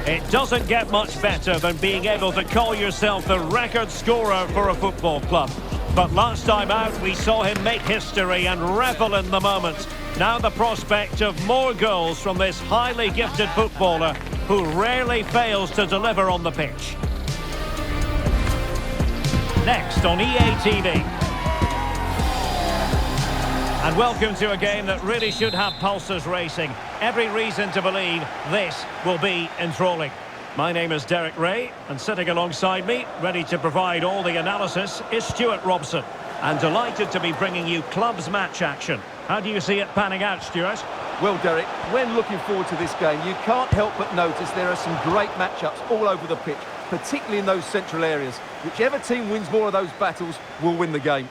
It doesn't get much better than being able to call yourself the record scorer for a football club. But last time out, we saw him make history and revel in the moment. Now the prospect of more goals from this highly gifted footballer who rarely fails to deliver on the pitch. Next on EA TV. And welcome to a game that really should have pulses racing. Every reason to believe this will be enthralling. My name is Derek Ray, and sitting alongside me, ready to provide all the analysis, is Stuart Robson. And delighted to be bringing you clubs match action. How do you see it panning out, Stuart? Well, Derek, when looking forward to this game, you can't help but notice there are some great matchups all over the pitch, particularly in those central areas. Whichever team wins more of those battles will win the game.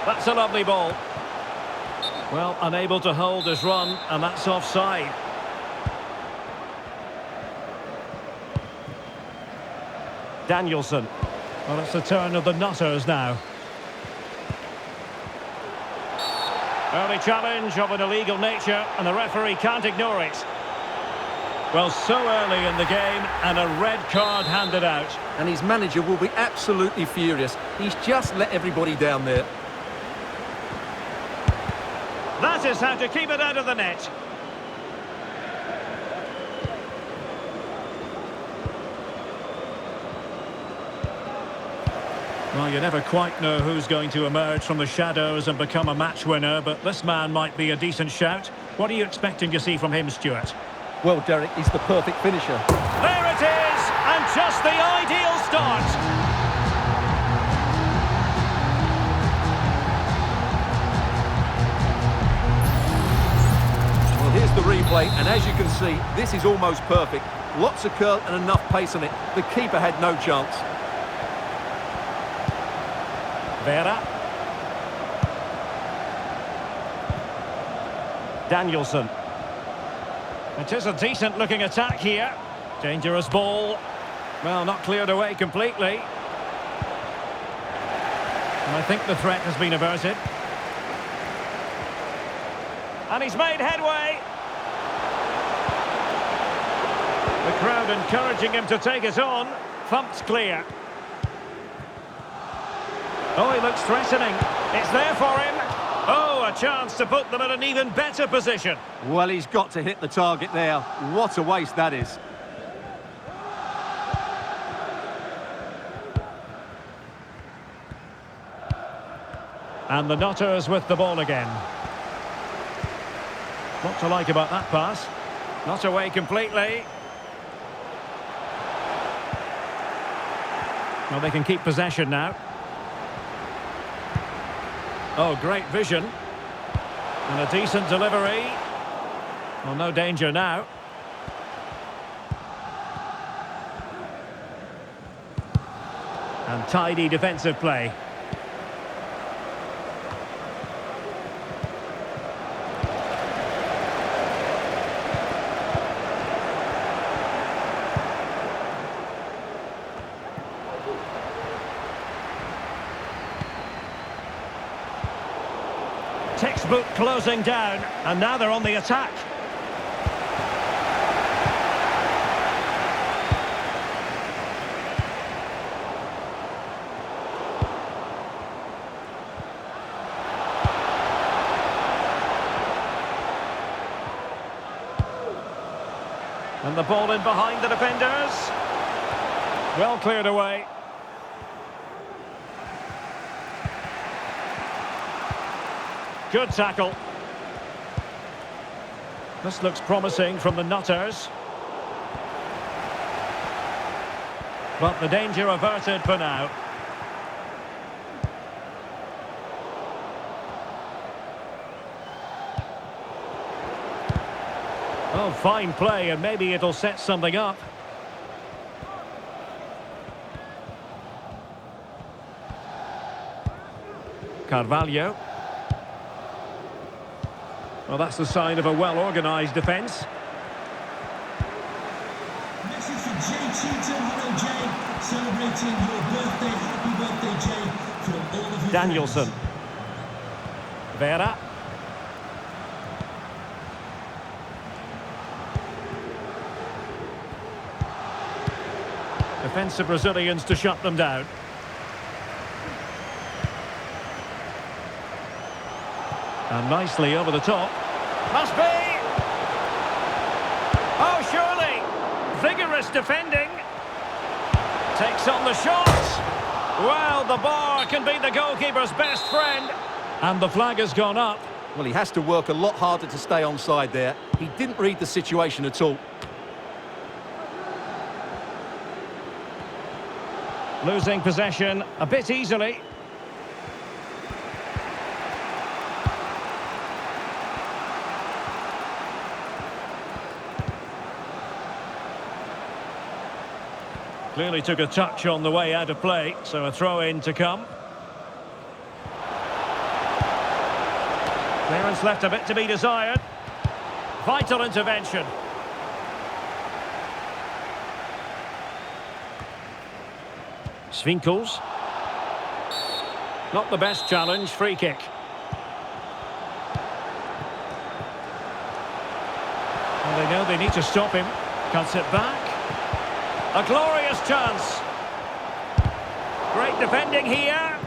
That's a lovely ball. Well, unable to hold his run, and that's offside. Danielson. Well, it's the turn of the Nutters now. Early challenge of an illegal nature, and the referee can't ignore it. Well, so early in the game, and a red card handed out. And his manager will be absolutely furious. He's just let everybody down there. That is how to keep it out of the net. Well, you never quite know who's going to emerge from the shadows and become a match winner, but this man might be a decent shout. What are you expecting to see from him, Stuart? Well, Derek, he's the perfect finisher. There it is, and just the ideal start. Here's the replay, and as you can see, this is almost perfect. Lots of curl and enough pace on it. The keeper had no chance. Vera. Danielson. It is a decent-looking attack here. Dangerous ball. Well, not cleared away completely. And I think the threat has been averted. And he's made headway. The crowd encouraging him to take it on. Thumped clear. Oh, he looks threatening. It's there for him. Oh, a chance to put them in an even better position. Well, he's got to hit the target there. What a waste that is. And the Nutters with the ball again. What to like about that pass? Not away completely. Well, they can keep possession now. Oh, great vision. And a decent delivery. Well, no danger now. And tidy defensive play. Textbook closing down, and now they're on the attack. And the ball in behind the defenders. Well cleared away. Good tackle. This looks promising from the Nutters. But the danger averted for now. Oh, fine play, and maybe it'll set something up. Carvalho. Well, that's the sign of a well-organised defence. Jay Cheatham. Hello, Jay. Celebrating your birthday. Happy birthday, Jay, from all of your Danielson. friends. Vera. Defensive Brazilians to shut them down. And nicely over the top. Must be! Oh, surely! Vigorous defending. Takes on the shot. Well, the bar can be the goalkeeper's best friend. And the flag has gone up. Well, he has to work a lot harder to stay onside there. He didn't read the situation at all. Losing possession a bit easily. Clearly took a touch on the way out of play, so a throw-in to come. Clearance left a bit to be desired. Vital intervention. Swinkels. Not the best challenge, free kick. And they know they need to stop him. Cuts it back. A glorious chance. Great defending here.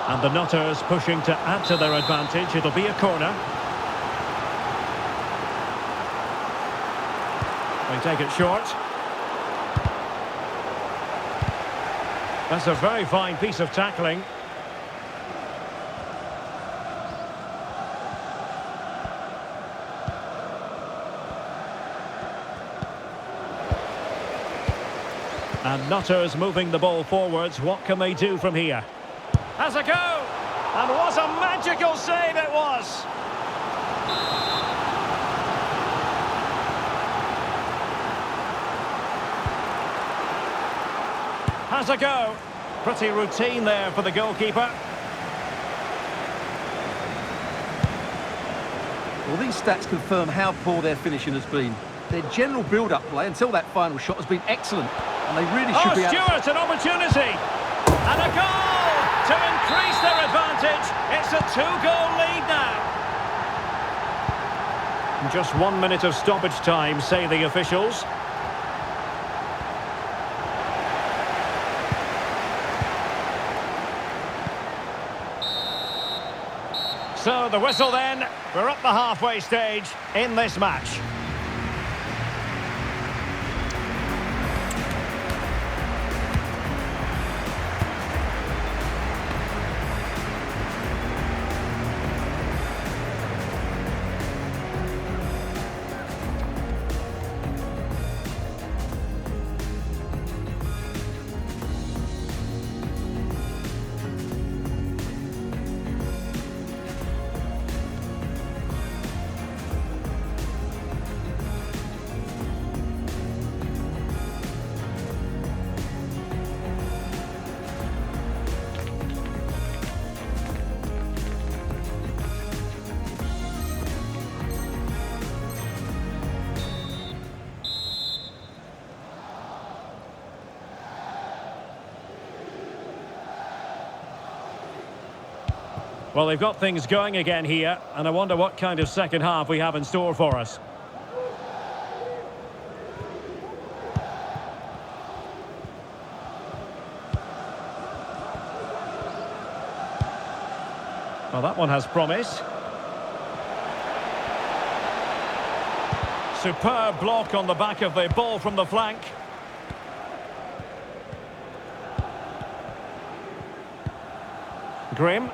And the Nutters pushing to add to their advantage. It'll be a corner. They take it short. That's a very fine piece of tackling. And Nutters moving the ball forwards. What can they do from here? Has a go! And what a magical save it was! Has a go. Pretty routine there for the goalkeeper. Well, these stats confirm how poor their finishing has been. Their general build-up play until that final shot has been excellent. And they really should be... Stewart, an opportunity! And a goal to increase their advantage. It's a 2-goal lead now. Just 1 minute of stoppage time, say the officials. So the whistle then. We're up the halfway stage in this match. Well, they've got things going again here, and I wonder what kind of second half we have in store for us. Well, that one has promise. Superb block on the back of the ball from the flank. Grimm.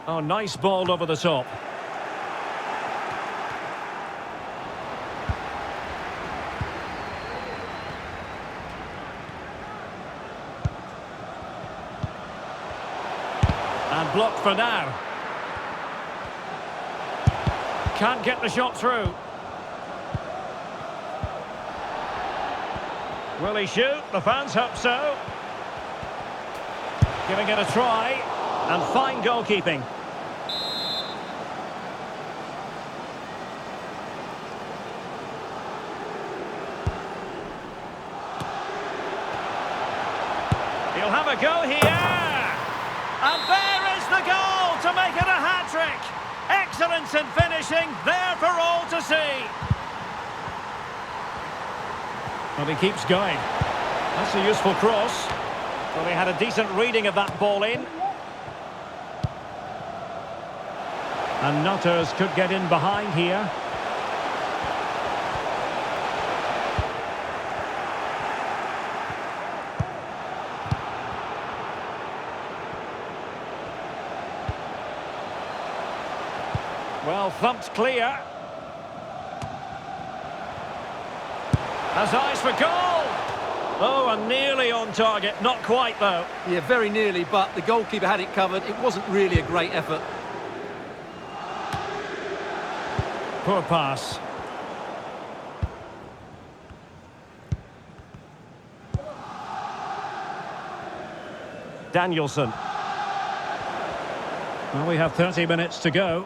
Oh, nice ball over the top. And blocked for now. Can't get the shot through. Will he shoot? The fans hope so. Giving it a try. And fine goalkeeping. have a go here. And there is the goal to make it a hat-trick. Excellence in finishing, there for all to see. Well, he keeps going. That's a useful cross. Well, he had a decent reading of that ball in. And Nutters could get in behind here. Well, thumped clear. Has eyes for goal. Oh, and nearly on target. Not quite, though. Yeah, very nearly, but the goalkeeper had it covered. It wasn't really a great effort. Poor pass. Danielson. Well, we have 30 minutes to go.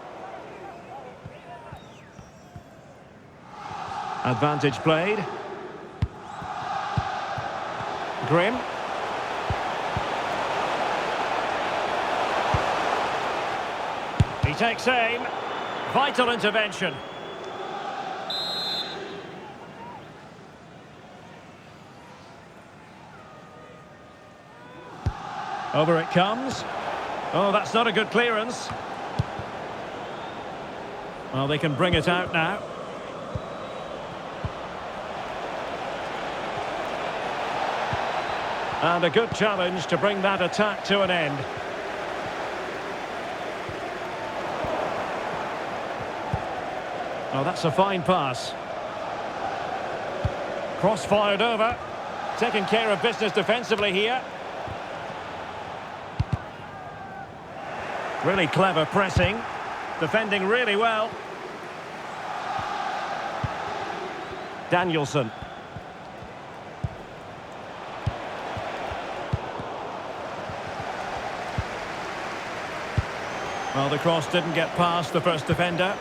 Advantage played. Grimm. He takes aim. Vital intervention. Over it comes. Oh, that's not a good clearance. Well, they can bring it out now. And a good challenge to bring that attack to an end. Oh, that's a fine pass. Cross fired over. Taking care of business defensively here. Really clever pressing. Defending really well. Danielson. Well, the cross didn't get past the first defender.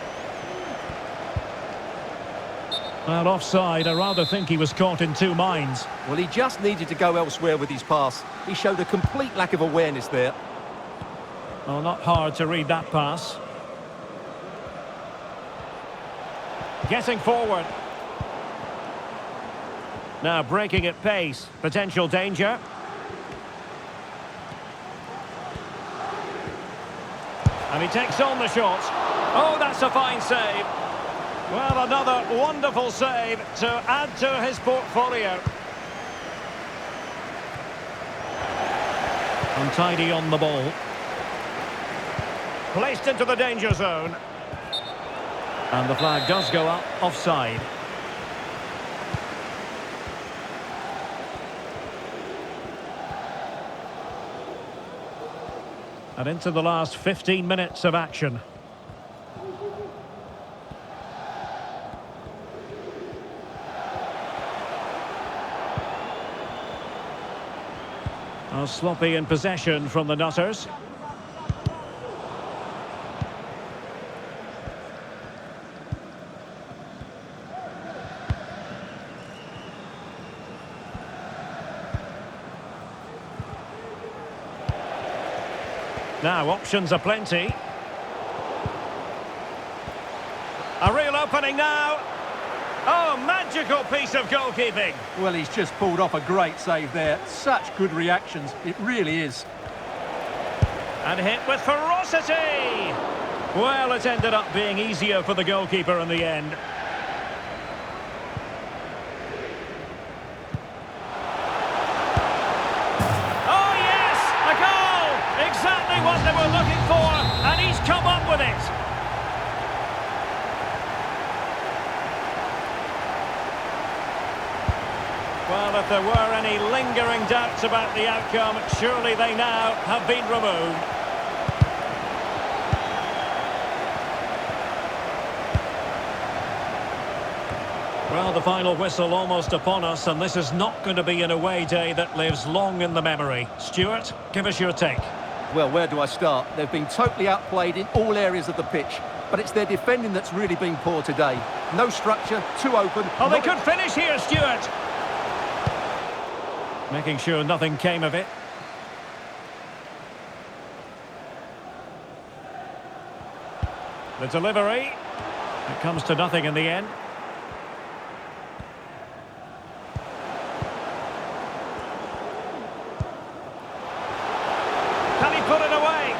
Well, offside. I rather think he was caught in two minds. Well, he just needed to go elsewhere with his pass. He showed a complete lack of awareness there. Well, not hard to read that pass. Getting forward. Now breaking at pace. Potential danger. And he takes on the shot. Oh, that's a fine save. Well, another wonderful save to add to his portfolio. Untidy on the ball. Placed into the danger zone. And the flag does go up, offside. And into the last 15 minutes of action. Sloppy in possession from the Nutters. Now, options are plenty. A real opening now. Oh, magical piece of goalkeeping. Well, he's just pulled off a great save there. Such good reactions. It really is. And hit with ferocity. Well, it ended up being easier for the goalkeeper in the end. Oh, yes! A goal! Exactly what they were looking for, and he's come up with it. Well, if there were any lingering doubts about the outcome, surely they now have been removed. Well, the final whistle almost upon us, and this is not going to be an away day that lives long in the memory. Stuart, give us your take. Well, where do I start? They've been totally outplayed in all areas of the pitch, but it's their defending that's really been poor today. No structure, too open. Oh, they could finish here, Stuart. Making sure nothing came of it. The delivery. It comes to nothing in the end. Can he put it away?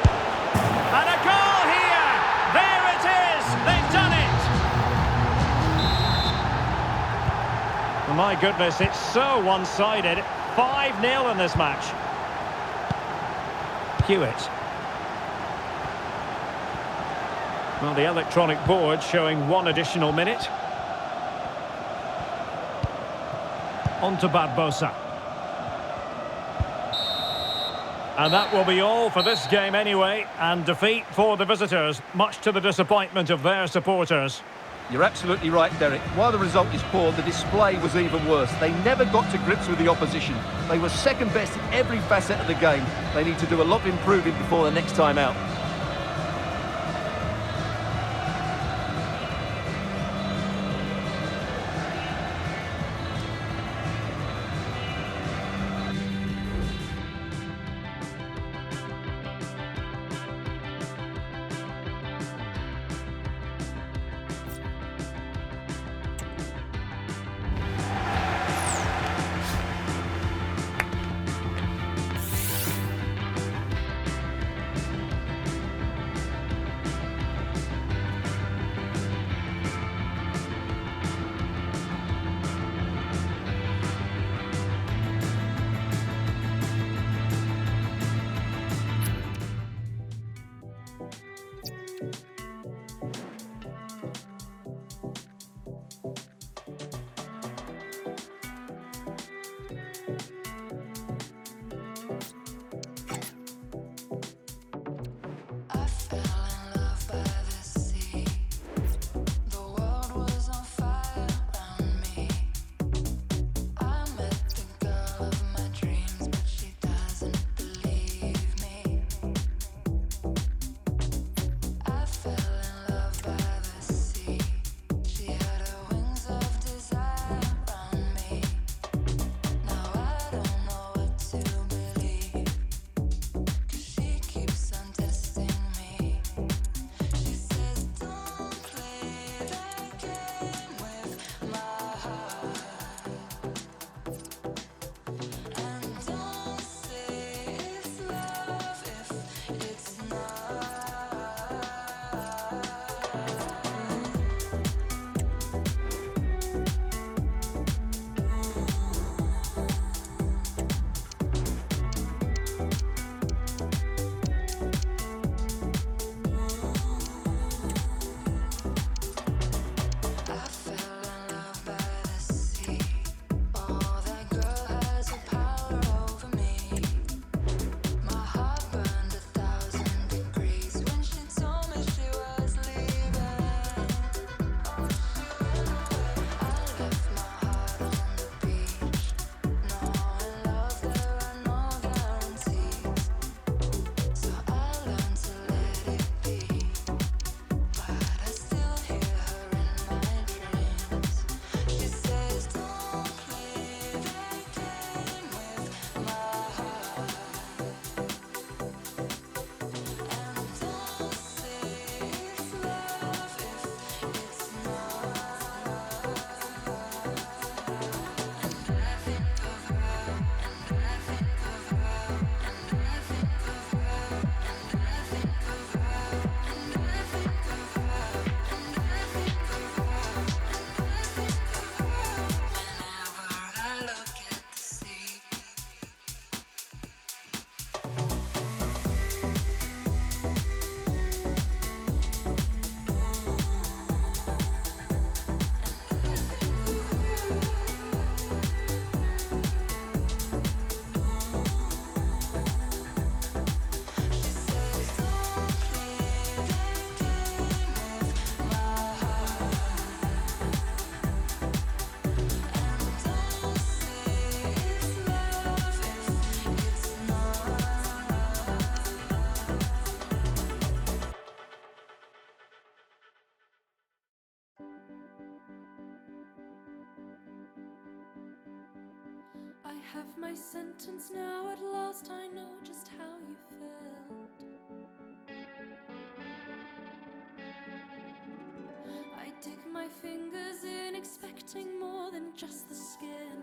And a goal here! There it is! They've done it! My goodness, it's so one-sided. 5-0 in this match. Hewitt. Well, the electronic board showing 1 additional minute. On to Barbosa. And that will be all for this game anyway. And defeat for the visitors, much to the disappointment of their supporters. You're absolutely right, Derek. While the result is poor, the display was even worse. They never got to grips with the opposition. They were second best in every facet of the game. They need to do a lot of improving before the next time out. have my sentence now, at last I know just how you felt. my fingers in, expecting more than just the skin.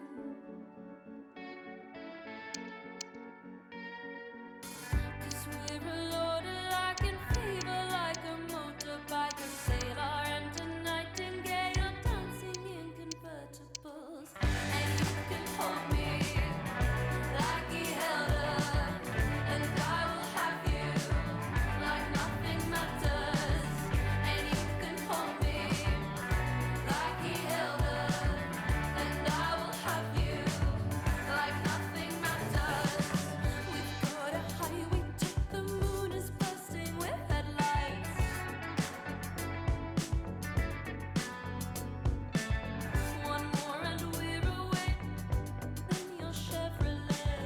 'Cause we're a loaded like in fever, like a motorbike, a sailor and a nightingale, dancing in convertibles. And you can hold me like he held her, and I will have you like nothing matters. And you can hold me like he held her, and I will have you like nothing matters. We've got a highway to the moon is bursting with headlights. One more and we're away in your Chevrolet.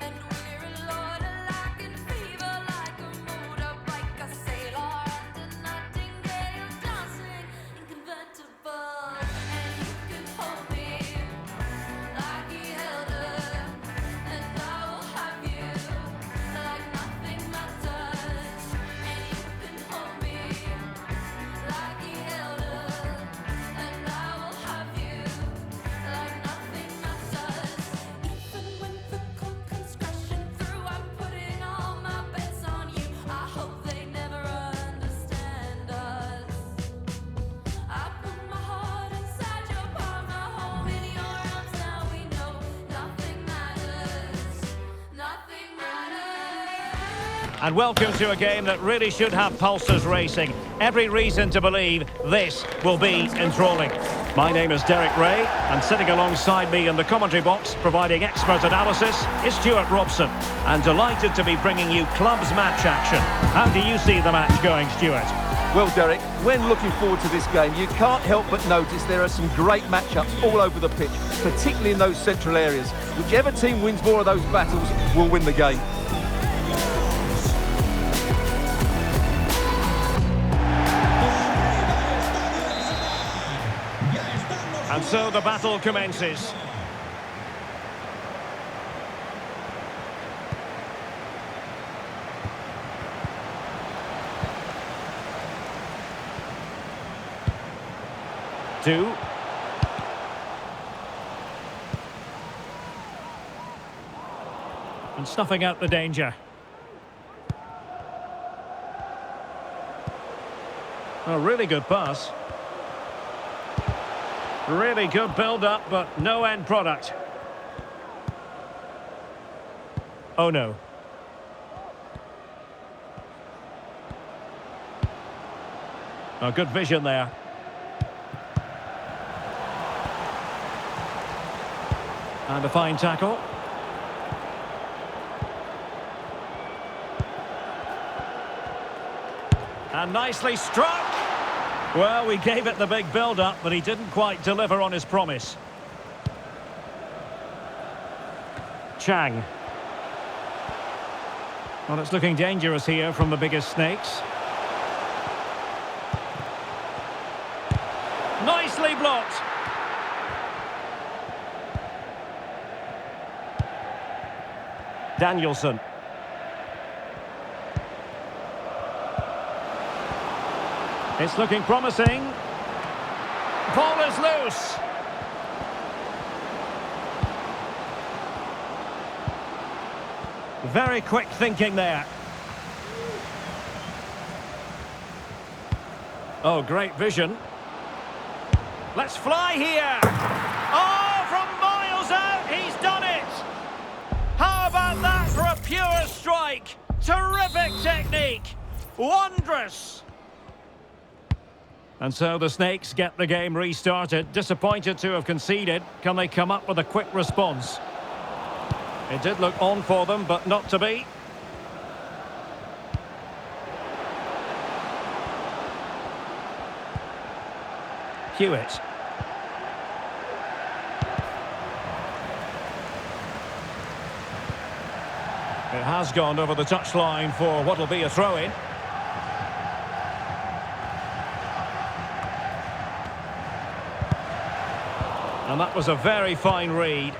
And we're a lot alike in fever, like a motorbike, a sailor and a nightingale, dancing in convertibles. And you can hold me like he held her, and I will have you like nothing matters. And you can hold me like he held her, and I will have you like nothing matters. Even when the cold comes crashing through, I'm putting all my bets on you. I hope they never understand us. I put my heart inside your palm, my home in your arms. Now we know nothing matters. Nothing matters. And welcome to a game that really should have pulses racing. Every reason to believe this will be enthralling. My name is Derek Ray, and sitting alongside me in the commentary box, providing expert analysis, is Stuart Robson. And delighted to be bringing you clubs match action. How do you see the match going, Stuart? Well, Derek, when looking forward to this game, you can't help but notice there are some great matchups all over the pitch, particularly in those central areas. Whichever team wins more of those battles will win the game. And so the battle commences. Two. And snuffing out the danger. A really good pass. Really good build-up, but no end product. Oh no. Oh, good vision there. And a fine tackle. And nicely struck. Well, we gave it the big build-up, but he didn't quite deliver on his promise. Chang. Well, it's looking dangerous here from the biggest snakes. Nicely blocked. Danielson. It's looking promising. Ball is loose. Very quick thinking there. Oh, great vision. Let's fly here. Oh, from miles out, he's done it. How about that for a pure strike? Terrific technique. Wondrous. And so the Snakes get the game restarted. Disappointed to have conceded. Can they come up with a quick response? It did look on for them, but not to be. Hewitt. It has gone over the touchline for what will be a throw-in. And that was a very fine read.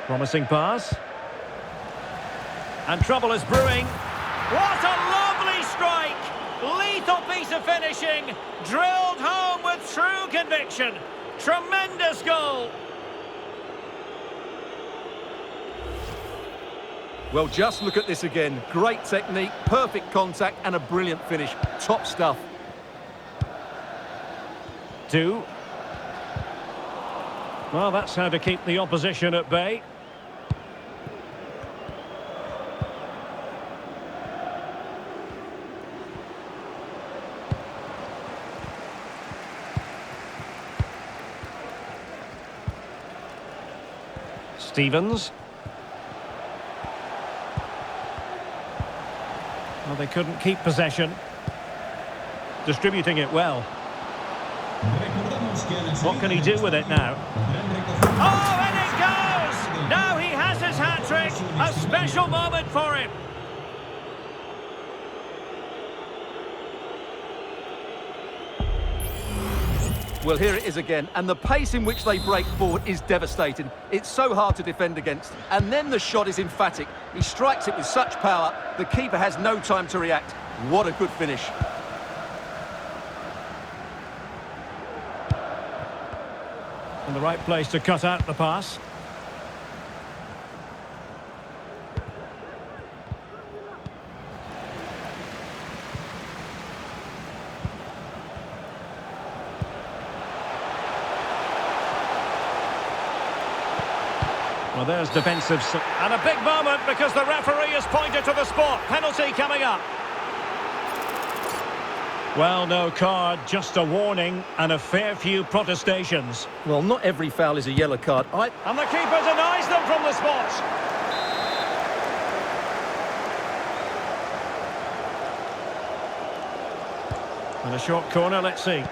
Promising pass. And trouble is brewing. What a lovely strike! Lethal piece of finishing. Drilled home with true conviction. Tremendous goal. Well, just look at this again. Great technique, perfect contact, and a brilliant finish. Top stuff. 2. Well, that's how to keep the opposition at bay. Stevens. Well, they couldn't keep possession. Distributing it well. What can he do with it now? Oh, and it goes! Now he has his hat-trick. A special moment for him. Well, here it is again, and the pace in which they break forward is devastating. It's so hard to defend against. And then the shot is emphatic. He strikes it with such power, the keeper has no time to react. What a good finish. In the right place to cut out the pass. Well, there's defensive... And a big moment because the referee has pointed to the spot. Penalty coming up. Well, no card, just a warning and a fair few protestations. Well, not every foul is a yellow card. And the keeper denies them from the spot. And a short corner, let's see.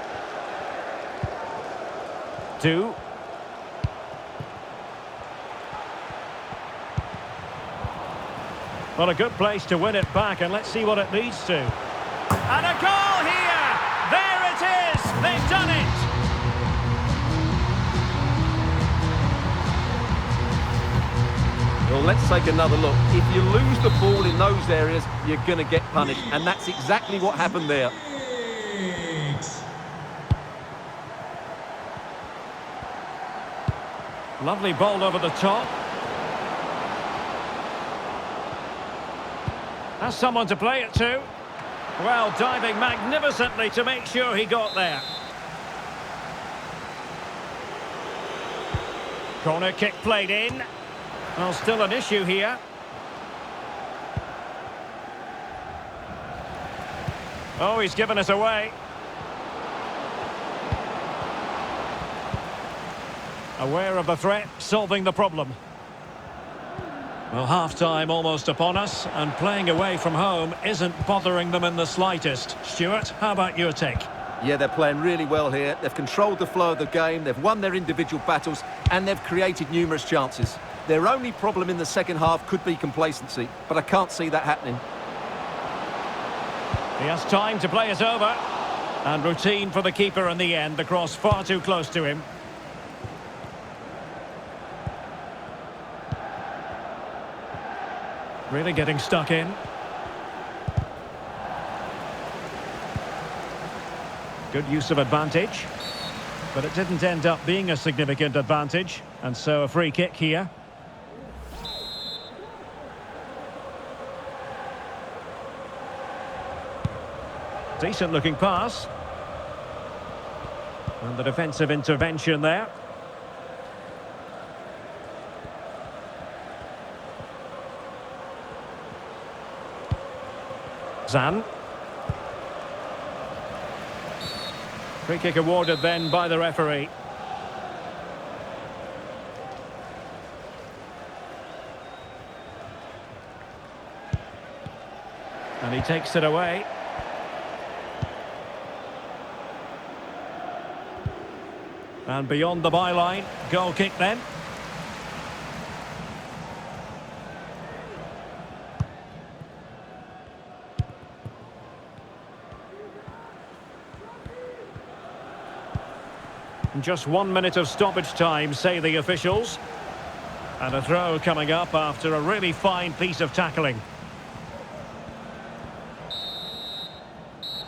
2. Well, a good place to win it back, and let's see what it leads to. And a goal here! There it is! They've done it! Well, let's take another look. If you lose the ball in those areas, you're going to get punished. And that's exactly what happened there. Lovely ball over the top. Has someone to play it to. Well, diving magnificently to make sure he got there. Corner kick played in. Well, still an issue here. Oh, he's given us away. Aware of the threat, solving the problem. Well, half-time almost upon us, and playing away from home isn't bothering them in the slightest. Stuart, how about your take? Yeah, they're playing really well here. They've controlled the flow of the game, they've won their individual battles, and they've created numerous chances. Their only problem in the second half could be complacency, but I can't see that happening. He has time to play it over. And routine for the keeper in the end. The cross far too close to him. Really getting stuck in. Good use of advantage. But it didn't end up being a significant advantage. And so a free kick here. Decent looking pass. And the defensive intervention there. Zan. Free kick awarded then by the referee. And he takes it away. And beyond the byline, goal kick then. Just 1 minute of stoppage time, say the officials. And a throw coming up after a really fine piece of tackling.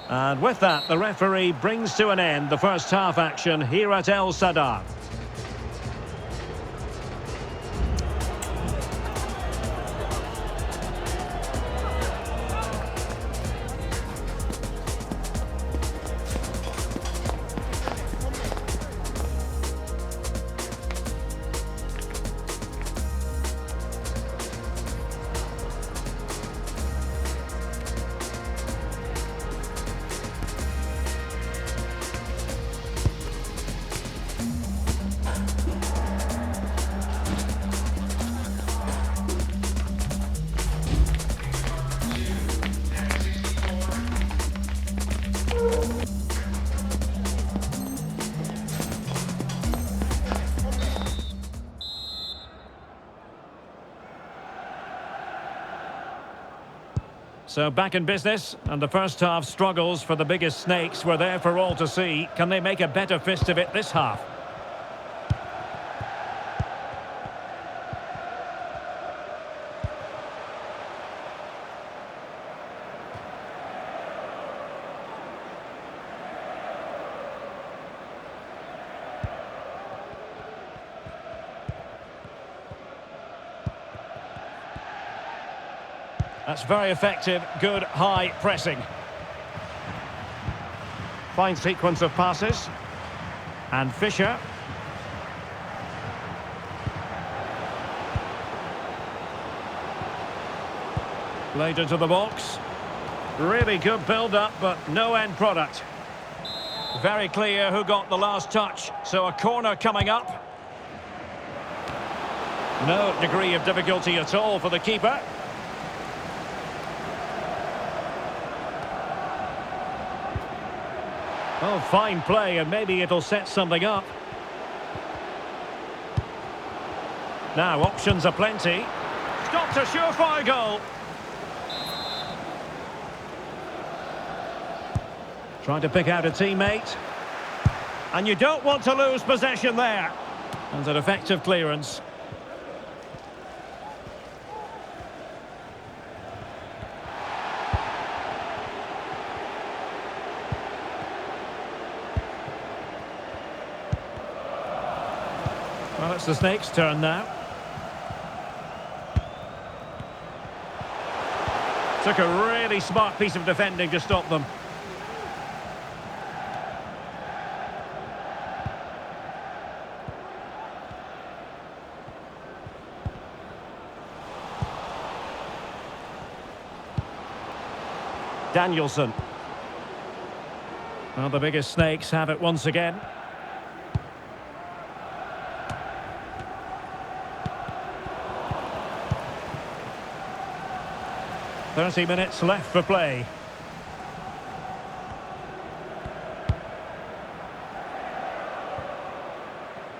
And with that, the referee brings to an end the first half action here at El Sadar. So back in business, and the first half struggles for the biggest snakes were there for all to see. Can they make a better fist of it this half? That's very effective, good high pressing. Fine sequence of passes. And Fisher. Played into the box. Really good build-up, but no end product. Very clear who got the last touch, so a corner coming up. No degree of difficulty at all for the keeper. Oh, fine play, and maybe it'll set something up. Now, options are plenty. Stopped a surefire goal. Trying to pick out a teammate. And you don't want to lose possession there. And an effective clearance. Well, it's the Snakes' turn now. Took a really smart piece of defending to stop them. Danielson. Well, the biggest Snakes have it once again. "30 minutes left for play."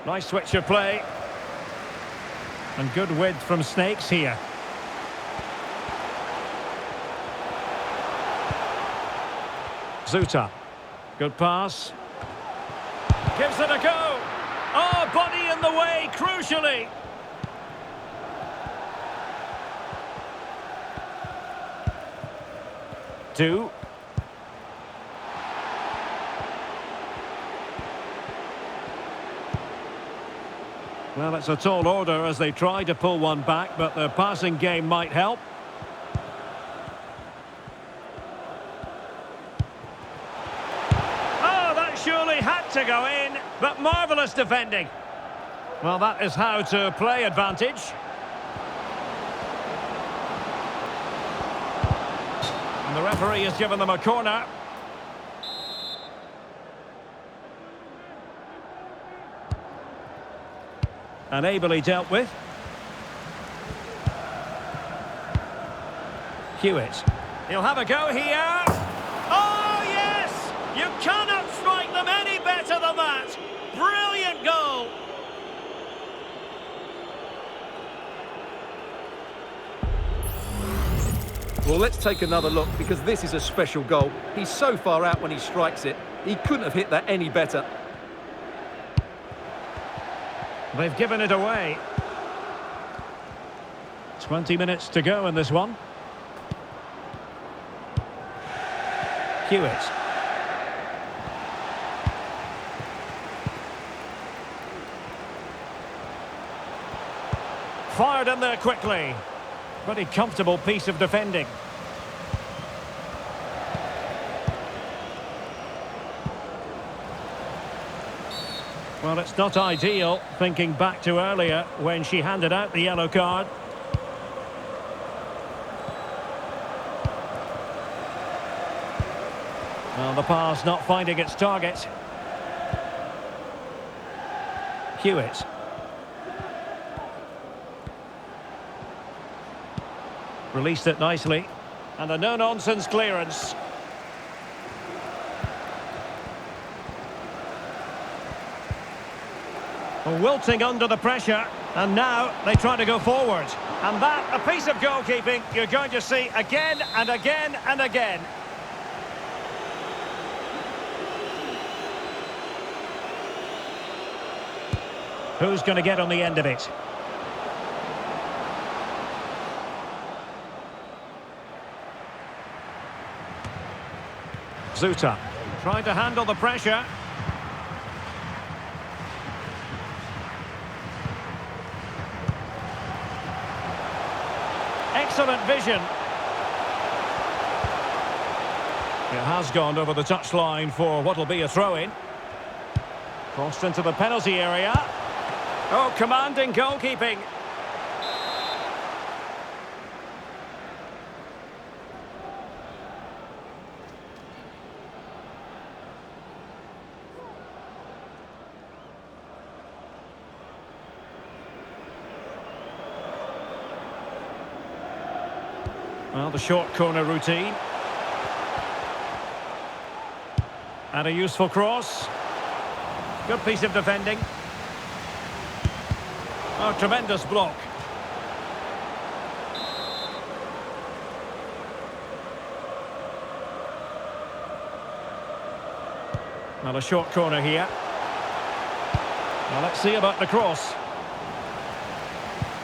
Nice switch of play. And good width from Snakes here. Zuta. Good pass. Gives it a go. Oh, body in the way, crucially. Two. Well, it's a tall order as they try to pull one back, but their passing game might help. Oh, that surely had to go in, but marvellous defending. Well, that is how to play advantage. And the referee has given them a corner. And ably dealt with. Hewitt. He'll have a go here. Oh, yes! You cannot strike them any better than that. Brilliant goal. Well, let's take another look, because this is a special goal. He's so far out when he strikes it. He couldn't have hit that any better. They've given it away. 20 minutes to go in this one. Hewitt. Fired in there quickly. Pretty comfortable piece of defending. Well, it's not ideal, thinking back to earlier when she handed out the yellow card. Well, the pass not finding its target. Hewitt. Released it nicely. And a no-nonsense clearance. Wilting under the pressure. And now they try to go forward. And that, a piece of goalkeeping you're going to see again and again and again. Who's going to get on the end of it? Zuta trying to handle the pressure. Excellent vision. It has gone over the touchline for what will be a throw-in. Crossed into the penalty area. Oh, commanding goalkeeping. Well, the short corner routine. And a useful cross. Good piece of defending. Oh, tremendous block. Well, a short corner here. Now, let's see about the cross.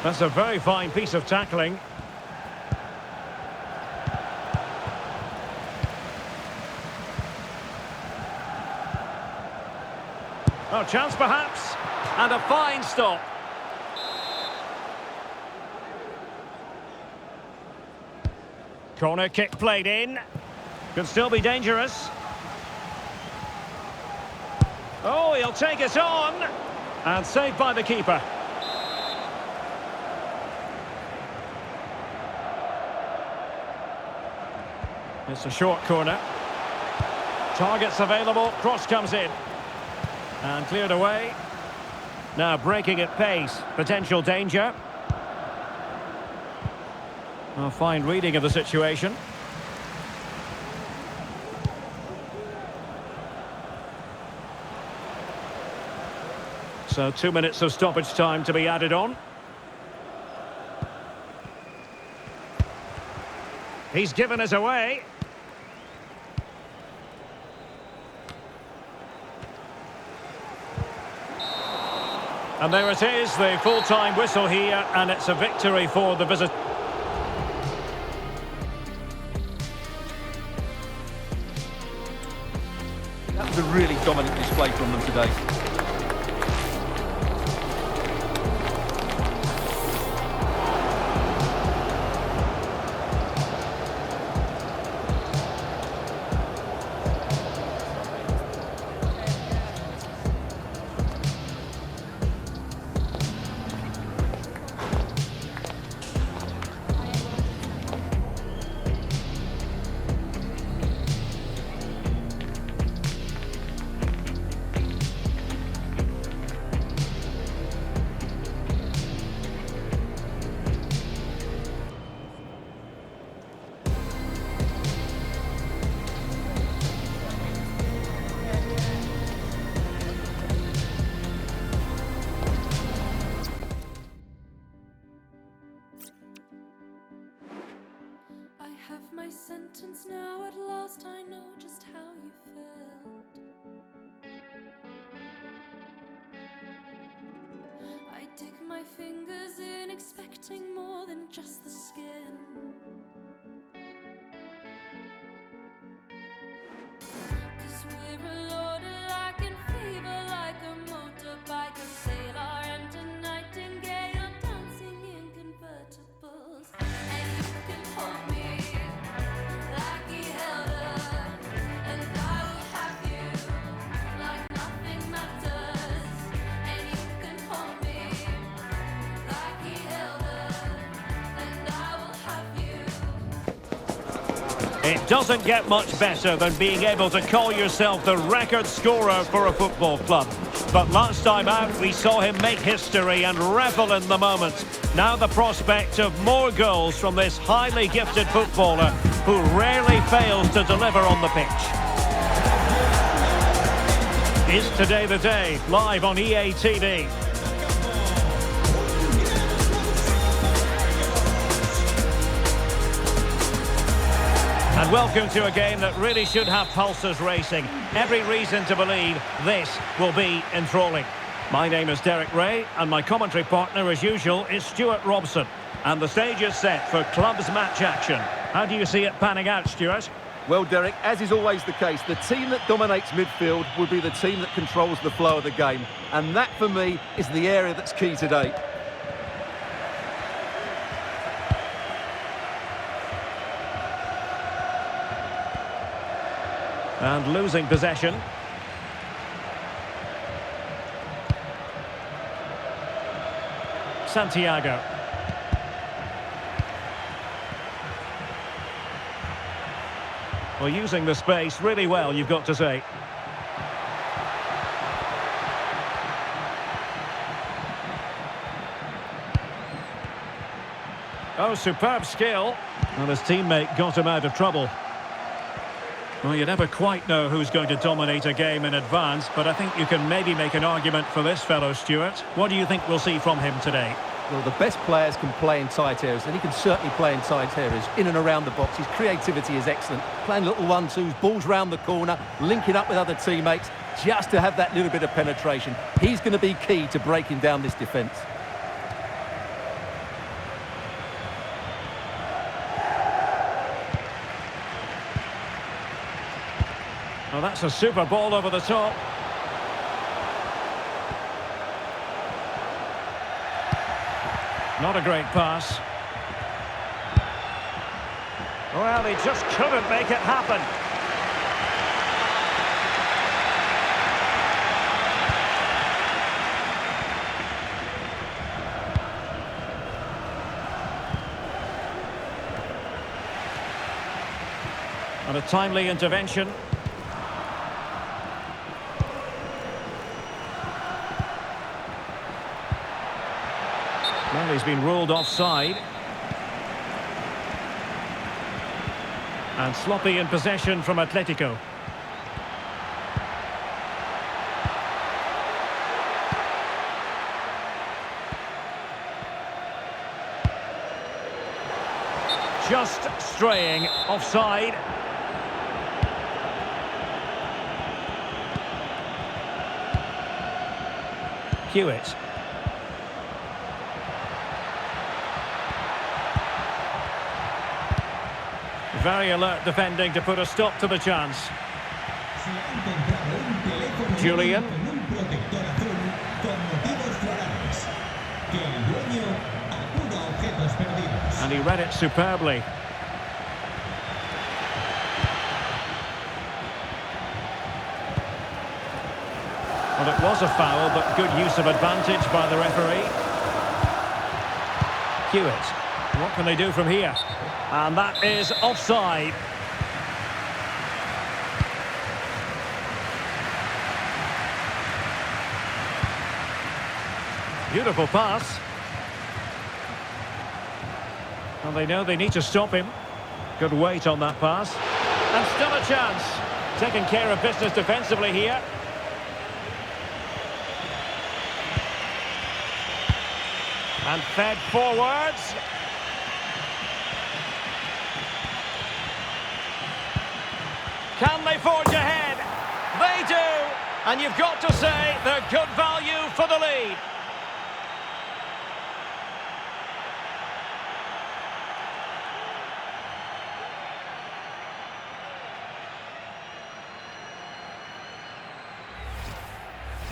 That's a very fine piece of tackling. Oh, chance perhaps. And a fine stop. Corner kick played in. Could still be dangerous. Oh, he'll take it on. And saved by the keeper. It's a short corner. Targets available. Cross comes in. And cleared away. Now breaking at pace. Potential danger. A fine reading of the situation. So 2 minutes of stoppage time to be added on. He's given us away. And there it is, the full-time whistle here, and it's a victory for the visitors. That was a really dominant display from them today. I have my sentence now, at last I know just how you felt. I dig my fingers in expecting more than just the skin. 'Cause we're a loaded like in fever, like a motorbike, a sailor and a nightingale dancing in convertibles. And you can hold me like he held her, and I will have you like nothing matters. And you can hold me like he held her, and I will have you. It doesn't get much better than being able to call yourself the record scorer for a football club. But last time out, we saw him make history and revel in the moment. Now the prospect of more goals from this highly gifted footballer who rarely fails to deliver on the pitch. Is Today the Day, live on EA TV. And welcome to a game that really should have pulses racing. Every reason to believe this will be enthralling. My name is Derek Ray, and my commentary partner, as usual, is Stuart Robson. And the stage is set for clubs match action. How do you see it panning out, Stuart? Well, Derek, as is always the case, the team that dominates midfield will be the team that controls the flow of the game. And that, for me, is the area that's key today. And losing possession. Santiago. Well, using the space really well, you've got to say. Oh, superb skill. Well, his teammate got him out of trouble. Well, you never quite know who's going to dominate a game in advance, but I think you can maybe make an argument for this fellow, Stuart. What do you think we'll see from him today? Well, the best players can play in tight areas, and he can certainly play in tight areas, in and around the box. His creativity is excellent. Playing little one-twos, balls round the corner, linking up with other teammates, just to have that little bit of penetration. He's going to be key to breaking down this defence. Well, that's a super ball over the top. Not a great pass. Well, he just couldn't make it happen. And a timely intervention. Well, he's been ruled offside. And sloppy in possession from Atletico. Just straying offside. Hewitt. Very alert defending to put a stop to the chance. Julian. And he read it superbly. Well, it was a foul, but good use of advantage by the referee. Hewitt. What can they do from here? And that is offside. Beautiful pass. And they know they need to stop him. Good weight on that pass. And still a chance. Taking care of business defensively here. And fed forwards. Can they forge ahead? They do! And you've got to say they're good value for the lead.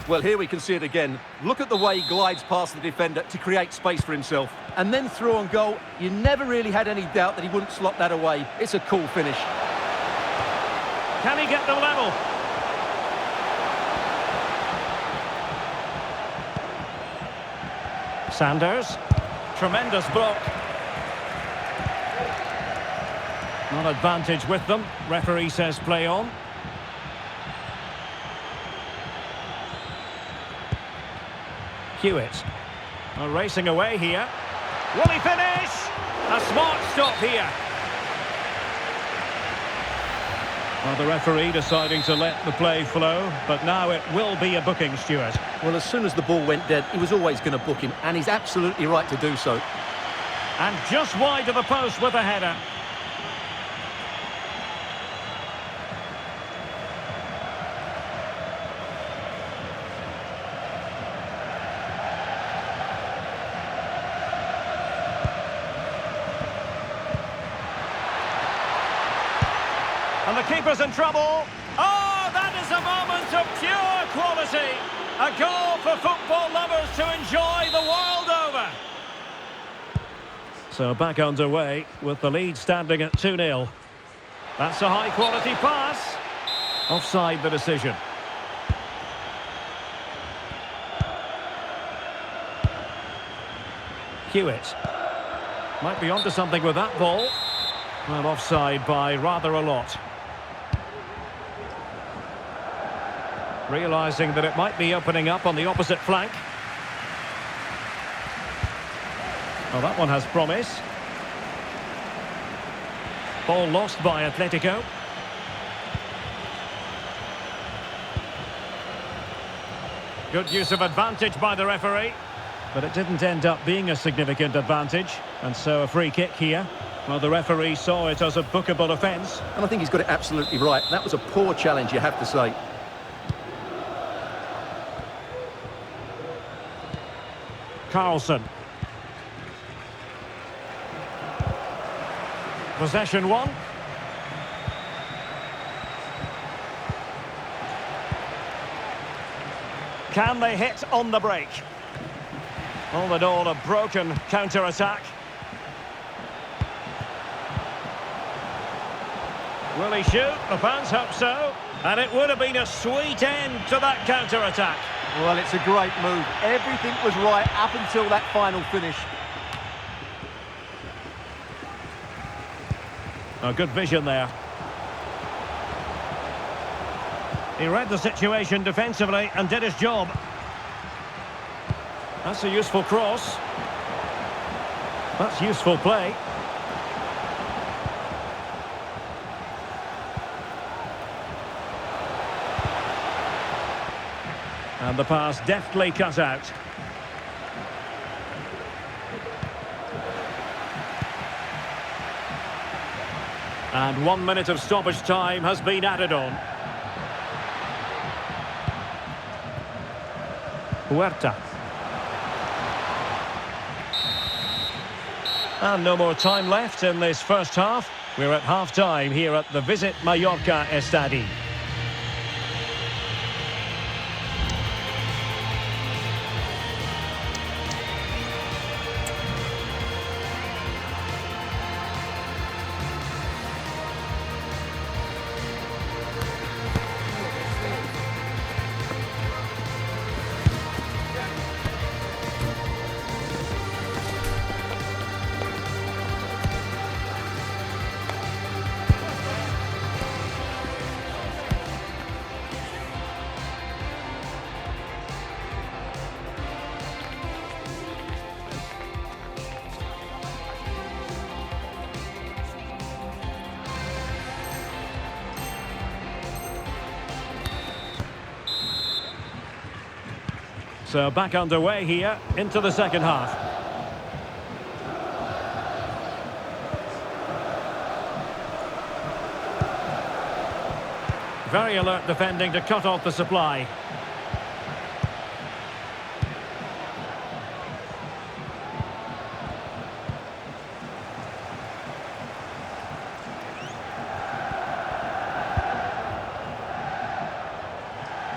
Well, here we can see it again. Look at the way he glides past the defender to create space for himself. And then through on goal, you never really had any doubt that he wouldn't slot that away. It's a cool finish. Can he get the level? Sanders. Tremendous block. Not advantage with them. Referee says play on. Hewitt. Racing away here. Will he finish? A smart stop here. Well, the referee deciding to let the play flow, but now it will be a booking, Stuart. Well, as soon as the ball went dead, he was always going to book him, and he's absolutely right to do so. And just wide of the post with a header. And the keeper's in trouble. Oh, that is a moment of pure quality. A goal for football lovers to enjoy the world over. So back underway with the lead standing at 2-0. That's a high-quality pass. Offside the decision. Hewitt. Might be onto something with that ball. Well, offside by rather a lot. Realising that it might be opening up on the opposite flank. Oh, that one has promise. Ball lost by Atletico. Good use of advantage by the referee. But it didn't end up being a significant advantage. And so a free kick here. Well, the referee saw it as a bookable offence. And I think he's got it absolutely right. That was a poor challenge, you have to say. Carlson. Possession one. Can they hit on the break? All in all, a broken counter-attack. Will he shoot? The fans hope so. And it would have been a sweet end to that counter-attack. Well, it's a great move. Everything was right up until that final finish. Oh, good vision there. He read the situation defensively and did his job. That's a useful cross. That's useful play. And the pass deftly cut out. And 1 minute of stoppage time has been added on. Huerta. And no more time left in this first half. We're at half-time here at the Visit Mallorca Estadi. So back underway here into the second half. Very alert defending to cut off the supply.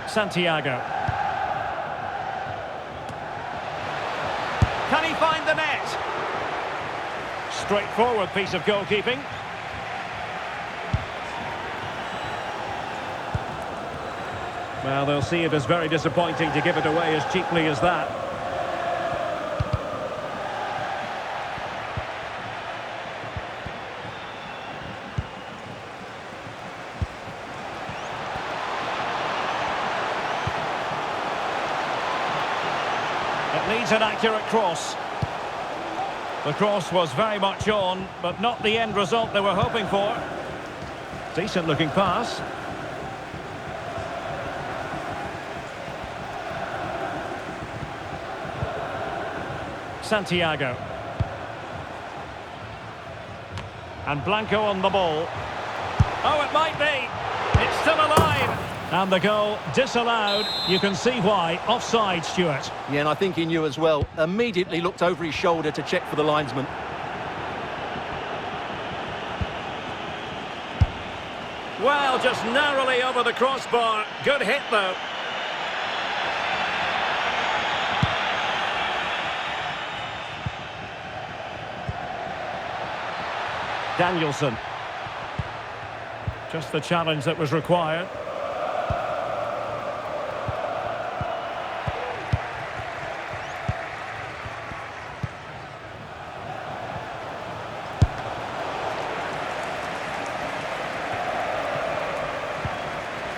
Santiago. he find the net? Straightforward piece of goalkeeping. Well, they'll see it as very disappointing to give it away as cheaply as that. It needs an accurate cross. The cross was very much on, but not the end result they were hoping for. Decent looking pass. Santiago. And Blanco on the ball. Oh, it might be. It's still alive. And the goal disallowed. You can see why. Offside, Stuart. Yeah, and I think he knew as well. Immediately looked over his shoulder to check for the linesman. Well, just narrowly over the crossbar. Good hit, though. Danielson. Just the challenge that was required.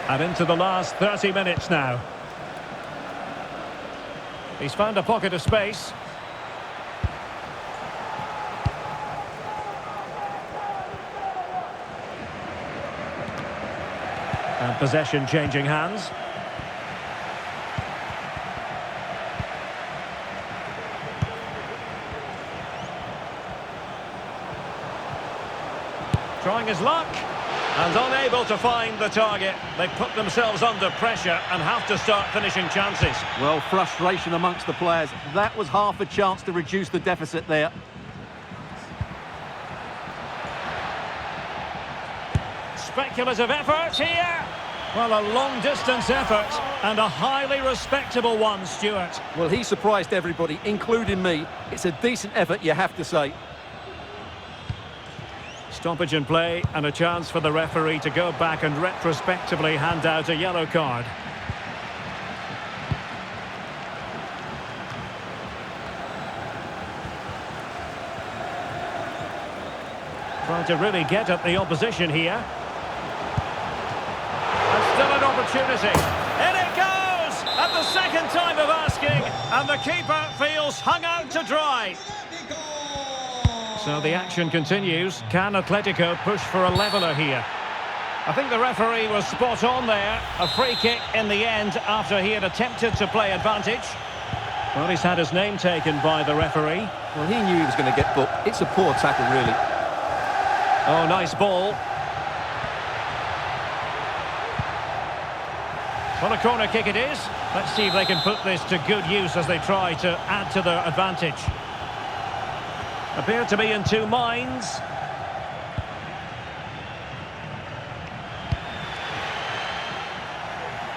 And into the last 30 minutes now. He's found a pocket of space. And possession changing hands. Trying his luck. And unable to find the target. They put themselves under pressure and have to start finishing chances. Well, frustration amongst the players. That was half a chance to reduce the deficit there. Speculative effort here. Well, a long-distance effort and a highly respectable one, Stuart. Well, he surprised everybody, including me. It's a decent effort, you have to say. Stoppage in play and a chance for the referee to go back and retrospectively hand out a yellow card. Trying to really get at the opposition here. And still an opportunity. In it goes! At the second time of asking, and the keeper feels hung out to dry. So the action continues. Can Atletico push for a leveller here? I think the referee was spot on there. A free kick in the end after he had attempted to play advantage. Well, he's had his name taken by the referee. Well, he knew he was going to get booked. It's a poor tackle, really. Oh, nice ball. Well, a corner kick it is. Let's see if they can put this to good use as they try to add to their advantage. Appear to be in two minds.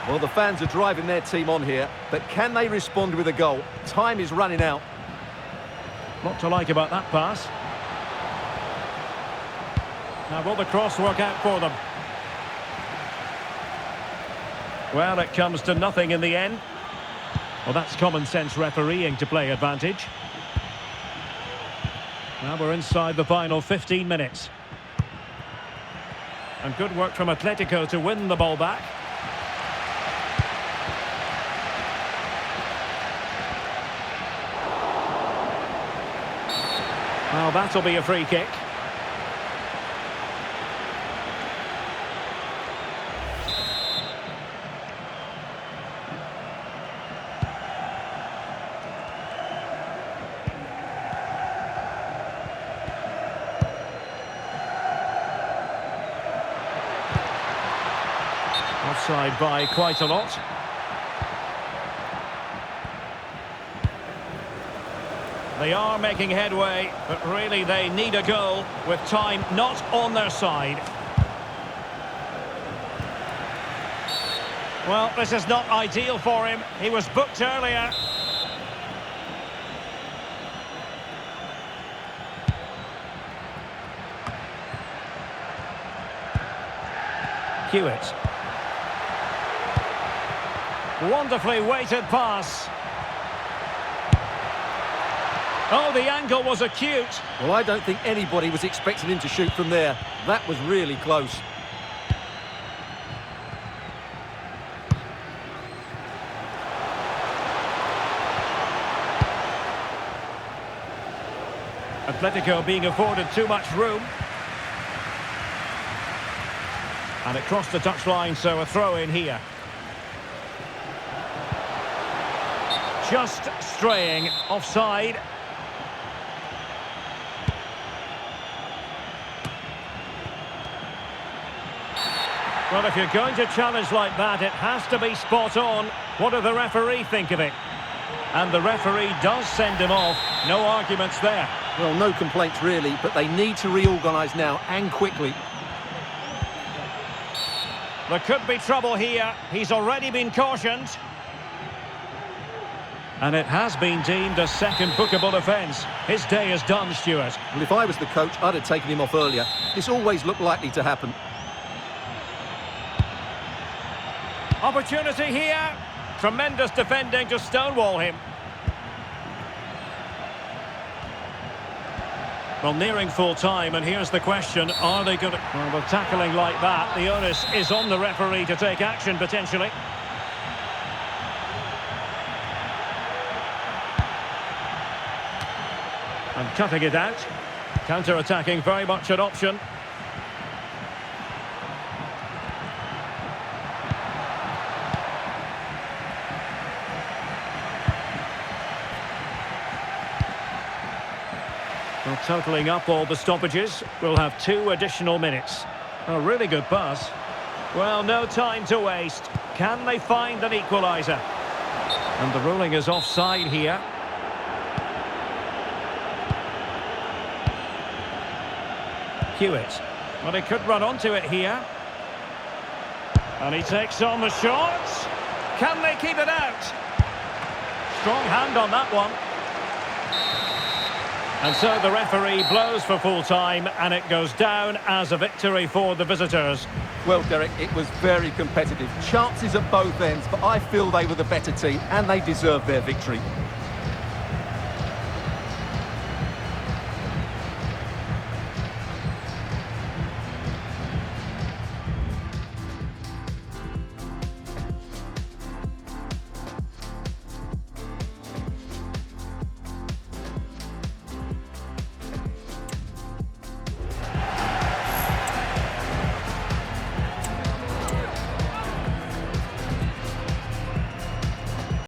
Well, the fans are driving their team on here, but can they respond with a goal? Time is running out. Lot to like about that pass. Now, will the cross work out for them? Well, it comes to nothing in the end. Well, that's common sense refereeing to play advantage. Now we're inside the final 15 minutes. And good work from Atletico to win the ball back. Well, that'll be a free kick. Offside by quite a lot. They are making headway, but really they need a goal with time not on their side. Well, this is not ideal for him. He was booked earlier. Hewitt. Wonderfully weighted pass. Oh, the angle was acute. Well, I don't think anybody was expecting him to shoot from there. That was really close. Atletico being afforded too much room. And it crossed the touchline, so a throw in here. Just straying offside. Well, if you're going to challenge like that, it has to be spot on. What do the referee think of it? And the referee does send him off. No arguments there. Well, no complaints really, but they need to reorganise now, and quickly. There could be trouble here. He's already been cautioned. And it has been deemed a second bookable offence. His day is done, Stuart. Well, if I was the coach, I'd have taken him off earlier. This always looked likely to happen. Opportunity here. Tremendous defending to stonewall him. Well, nearing full time, and here's the question, are they going to... Well, with tackling like that, the onus is on the referee to take action, potentially. And cutting it out. Counter-attacking, very much an option. Well, totalling up all the stoppages, we'll have 2 additional minutes. A really good pass. Well, no time to waste. Can they find an equaliser? And the ruling is offside here. Hewitt. Well, he could run onto it here. And he takes on the shot. Can they keep it out? Strong hand on that one. And so the referee blows for full time, and it goes down as a victory for the visitors. Well, Derek, it was very competitive. Chances at both ends, but I feel they were the better team, and they deserved their victory.